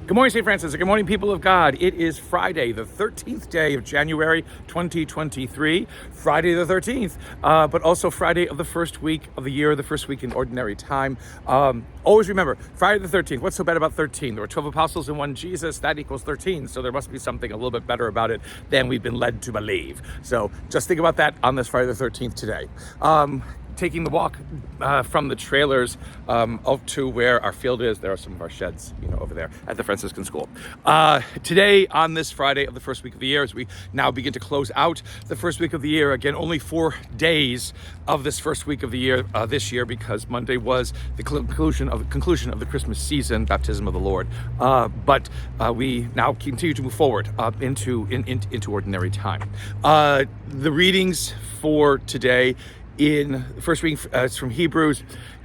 Good morning, St. Francis. Good morning, people of God. It is Friday, the 13th day of January, 2023. Friday the 13th, but also Friday of the first week of the year, the first week in ordinary time. Always remember, Friday the 13th. What's so bad about 13? There were 12 apostles and one Jesus. That equals 13. So there must be something a little bit better about it than we've been led to believe. So just think about that on this Friday the 13th today. Taking the walk from the trailers out to where our field is. There are some of our sheds, over there at the Franciscan School. Today, on this Friday of the first week of the year, as we now begin to close out the first week of the year, again, only 4 days of this first week of the year this year, because Monday was the conclusion of the Christmas season, baptism of the Lord. But we now continue to move forward into ordinary time. The readings for today in the first reading is from Hebrews.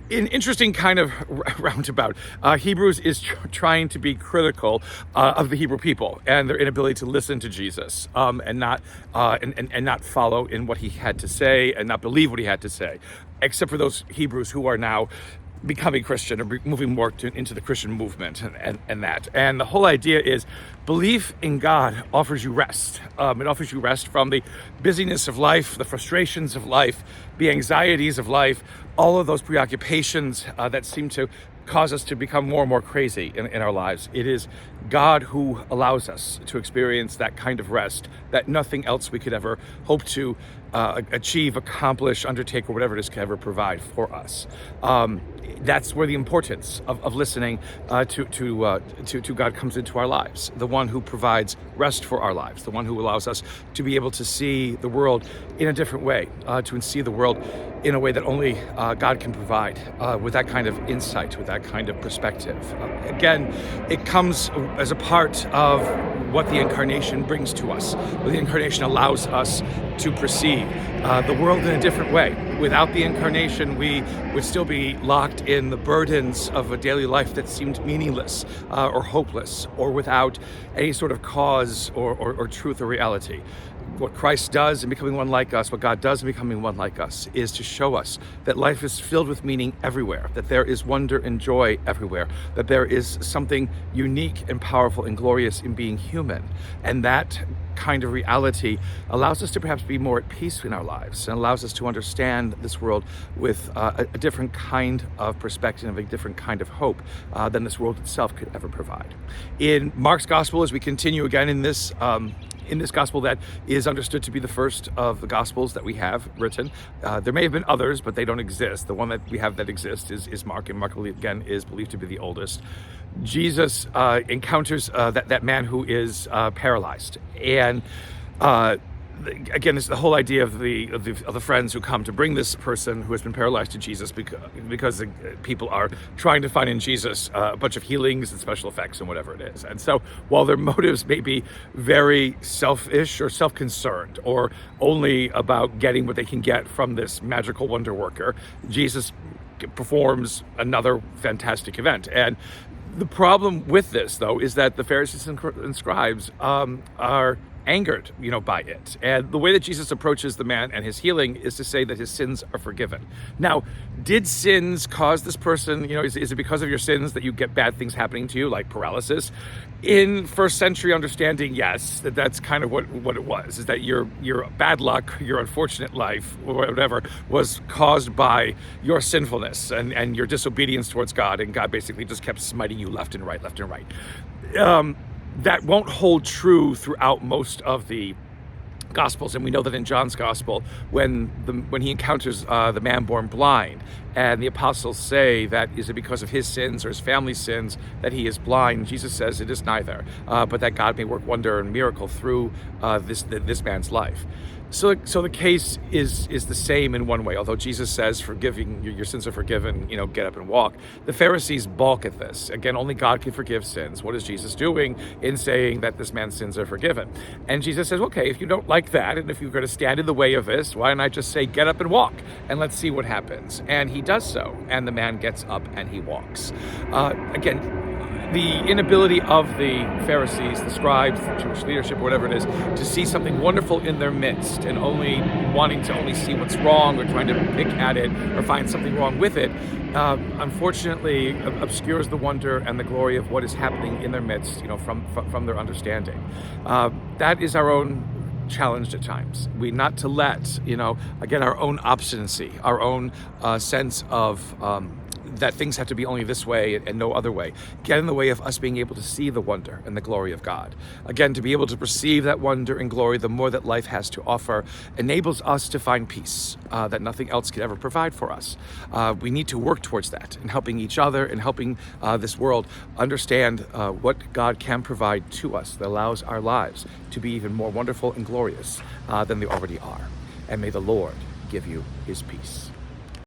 An interesting kind of roundabout. Hebrews is trying to be critical of the Hebrew people and their inability to listen to Jesus and not follow in what he had to say and not believe what he had to say, except for those Hebrews who are now becoming Christian or moving more into the Christian movement and that. And the whole idea is belief in God offers you rest. It offers you rest from the busyness of life, the frustrations of life, the anxieties of life, all of those preoccupations that seem to cause us to become more and more crazy in our lives. It is God who allows us to experience that kind of rest that nothing else we could ever hope to achieve, accomplish, undertake, or whatever it is can ever provide for us. That's where the importance of listening to God comes into our lives. The one who provides rest for our lives, the one who allows us to be able to see the world in a different way, to see the world in a way that only God can provide, with that kind of insight, with that kind of perspective. Again, it comes as a part of what the incarnation brings to us. The incarnation allows us to perceive the world in a different way. Without the incarnation, we would still be locked in the burdens of a daily life that seemed meaningless or hopeless, or without any sort of cause or truth or reality. What Christ does in becoming one like us, what God does in becoming one like us, is to show us that life is filled with meaning everywhere, that there is wonder and joy everywhere, that there is something unique and powerful and glorious in being human. And that kind of reality allows us to perhaps be more at peace in our lives and allows us to understand this world with a different kind of perspective, a different kind of hope than this world itself could ever provide. In Mark's Gospel, as we continue again in this gospel that is understood to be the first of the gospels that we have written. There may have been others, but they don't exist. The one that we have that exists is Mark, and Mark again is believed to be the oldest. Jesus encounters that man who is paralyzed, and again, it's the whole idea of the friends who come to bring this person who has been paralyzed to Jesus because people are trying to find in Jesus a bunch of healings and special effects and whatever it is. And so while their motives may be very selfish or self-concerned or only about getting what they can get from this magical wonder worker, Jesus performs another fantastic event. And the problem with this, though, is that the Pharisees and scribes are angered, by it. And the way that Jesus approaches the man and his healing is to say that his sins are forgiven. Now, did sins cause this person, is it because of your sins that you get bad things happening to you, like paralysis? In first century understanding, yes, that's kind of what it was, is that your bad luck, your unfortunate life, or whatever, was caused by your sinfulness and your disobedience towards God, and God basically just kept smiting you left and right. That won't hold true throughout most of the Gospels, and we know that in John's Gospel, when he encounters the man born blind, and the apostles say that is it because of his sins or his family's sins that he is blind, Jesus says it is neither, but that God may work wonder and miracle through this man's life. So the case is the same in one way. Although Jesus says, "Forgiving your sins are forgiven, get up and walk." The Pharisees balk at this. Again, only God can forgive sins. What is Jesus doing in saying that this man's sins are forgiven? And Jesus says, "Okay, if you don't like that, and if you're going to stand in the way of this, why don't I just say, get up and walk, and let's see what happens?" And he does so, and the man gets up and he walks. Again, the inability of the Pharisees, the scribes, the Jewish leadership, whatever it is, to see something wonderful in their midst, and only wanting to only see what's wrong or trying to pick at it or find something wrong with it, unfortunately obscures the wonder and the glory of what is happening in their midst, from their understanding. That is our own challenged at times. We not to let, again, our own obstinacy, our own sense of that things have to be only this way and no other way, get in the way of us being able to see the wonder and the glory of God. Again, to be able to perceive that wonder and glory, the more that life has to offer, enables us to find peace that nothing else could ever provide for us. We need to work towards that, and helping each other and helping this world understand what God can provide to us that allows our lives to be even more wonderful and glorious than they already are. And may the Lord give you his peace.